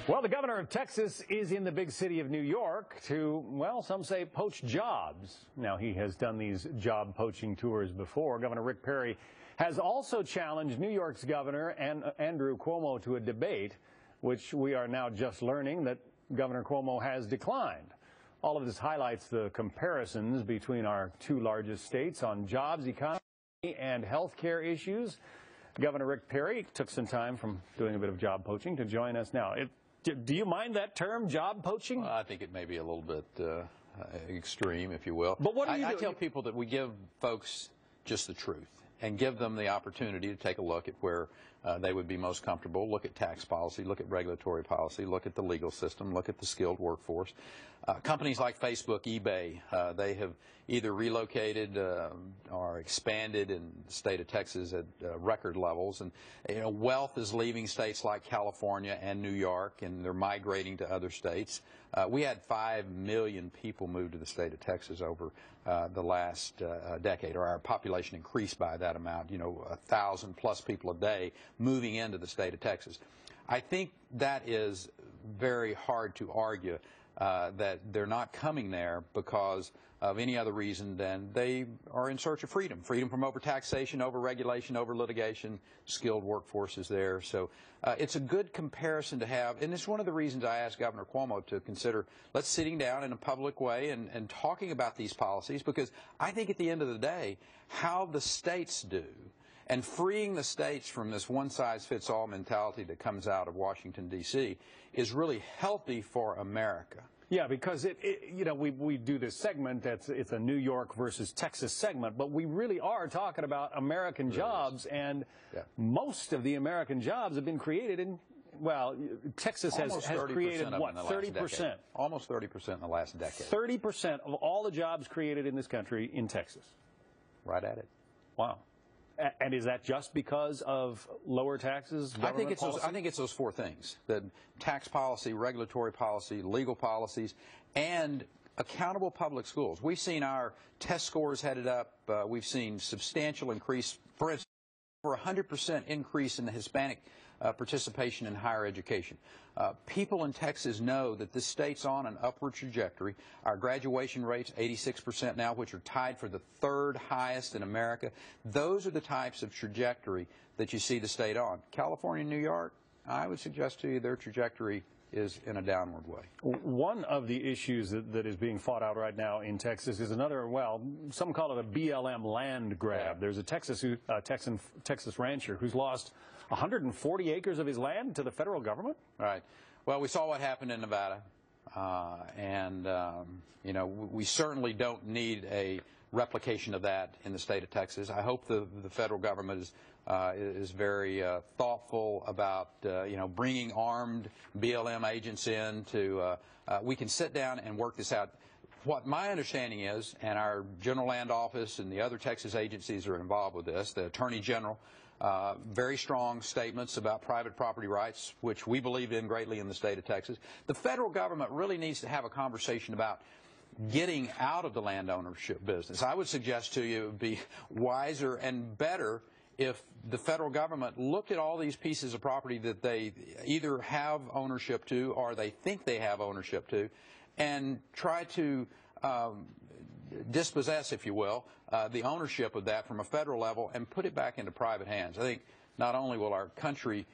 Well, the governor of Texas is in the big city of New York to, well, some say poach jobs. Now, he has done these job poaching tours before. Governor Rick Perry has also challenged New York's governor, Andrew Cuomo, to a debate, which we are now just learning that Governor Cuomo has declined. All of this highlights the comparisons between our two largest states on jobs, economy, and health care issues. Governor Rick Perry took some time from doing a bit of job poaching to join us now. Do you mind that term, job poaching? Well, I think it may be a little bit extreme, if you will. But what do you do? I tell people that we give folks just the truth and give them the opportunity to take a look at where they would be most comfortable, look at tax policy, look at regulatory policy, look at the legal system, look at the skilled workforce. Companies like Facebook, eBay, they have either relocated or expanded in the state of Texas at record levels. And wealth is leaving states like California and New York, and they're migrating to other states. We had 5 million people move to the state of Texas over the last decade, or our population increased by that amount, 1,000+ people a day moving into the state of Texas. I think that is very hard to argue that they're not coming there because of any other reason than they are in search of freedom. Freedom from overtaxation, overregulation, over litigation. Skilled workforce is there. So it's a good comparison to have. And it's one of the reasons I asked Governor Cuomo to consider let's sitting down in a public way and talking about these policies, because I think at the end of the day, how the states do and freeing the states from this one-size-fits-all mentality that comes out of Washington, D.C. is really healthy for America. Yeah, because we do this segment it's a New York versus Texas segment, but we really are talking about American jobs, and most of the American jobs have been created in, well, Texas has created what, 30%? Almost 30% in the last decade. 30% of all the jobs created in this country in Texas. Right at it. Wow. And is that just because of lower taxes? I think it's those four things: the tax policy, regulatory policy, legal policies, and accountable public schools. We've seen our test scores headed up. We've seen substantial increase. For instance, over 100% increase in the Hispanic participation in higher education. People in Texas know that this state's on an upward trajectory. Our graduation rate's 86% now, which are tied for the third highest in America. Those are the types of trajectory that you see the state on. California and New York, I would suggest to you their trajectory is in a downward way. One of the issues that is being fought out right now in Texas is another, well, some call it a BLM land grab. There's a Texas rancher who's lost 140 acres of his land to the federal government. Right. Well, we saw what happened in Nevada, we certainly don't need a replication of that in the state of Texas. I hope the federal government is very thoughtful about bringing armed BLM agents in to we can sit down and work this out. What my understanding is, and our General Land Office and the other Texas agencies are involved with this, the Attorney General, very strong statements about private property rights, which we believe in greatly in the state of Texas. The federal government really needs to have a conversation about getting out of the land ownership business. I would suggest to you it would be wiser and better if the federal government looked at all these pieces of property that they either have ownership to or they think they have ownership to, and try to dispossess, if you will, the ownership of that from a federal level and put it back into private hands. I think not only will our country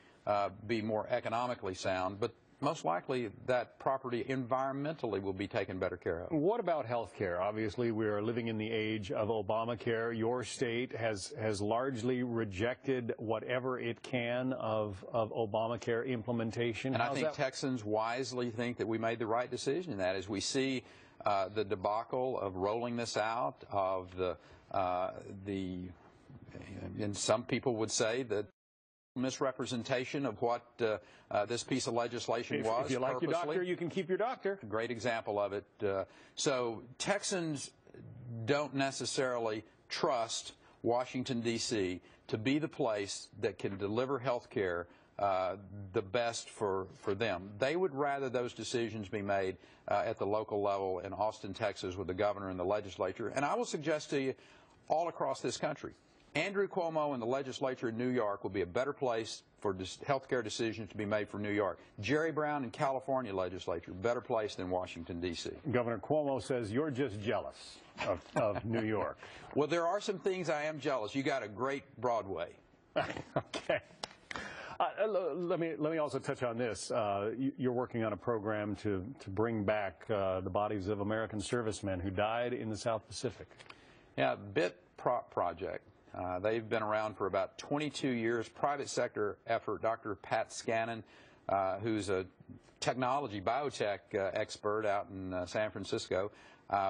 be more economically sound, but most likely that property environmentally will be taken better care of. What about health care? Obviously, we are living in the age of Obamacare. Your state has largely rejected whatever it can of Obamacare implementation. And I think Texans wisely think that we made the right decision in that, as we see the debacle of rolling this out, of and some people would say that misrepresentation of what this piece of legislation was. If you like your doctor, you can keep your doctor. Great example of it. So Texans don't necessarily trust Washington, D.C. to be the place that can deliver health care the best for them. They would rather those decisions be made at the local level in Austin, Texas, with the governor and the legislature. And I will suggest to you, all across this country, Andrew Cuomo and the legislature in New York will be a better place for healthcare decisions to be made for New York. Jerry Brown in California legislature, better place than Washington, D.C. Governor Cuomo says you're just jealous of New York. Well, there are some things I am jealous. You got a great Broadway. Okay. Let me also touch on this. You're working on a program to bring back the bodies of American servicemen who died in the South Pacific. Yeah, BIT project. They've been around for about 22 years. Private sector effort. Dr. Pat Scannon, who's a technology, biotech expert out in San Francisco.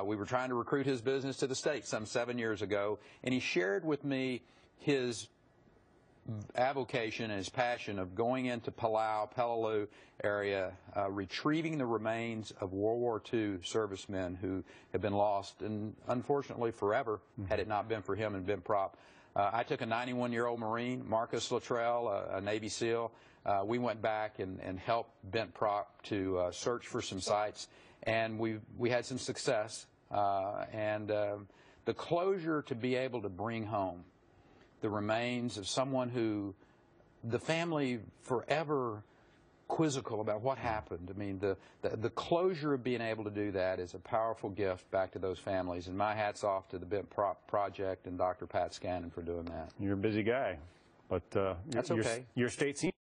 We were trying to recruit his business to the States some 7 years ago, and he shared with me his avocation and his passion of going into Palau, Peleliu area, retrieving the remains of World War II servicemen who have been lost, and unfortunately forever, had it not been for him and Ben Prop. I took a 91-year-old Marine, Marcus Luttrell, a Navy SEAL. We went back and helped Bent Prop to search for some sites, and we had some success. The closure to be able to bring home the remains of someone who the family forever quizzical about what happened. I mean, the closure of being able to do that is a powerful gift back to those families. And my hat's off to the Bent Prop Project and Dr. Pat Scannon for doing that. You're a busy guy, but that's okay. Your state seems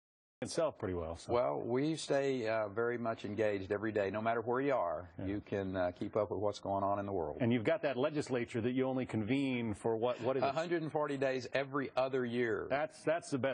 itself pretty well. So. Well, we stay very much engaged every day. No matter where you are, you can keep up with what's going on in the world. And you've got that legislature that you only convene for what is it? 140 days every other year. That's the best.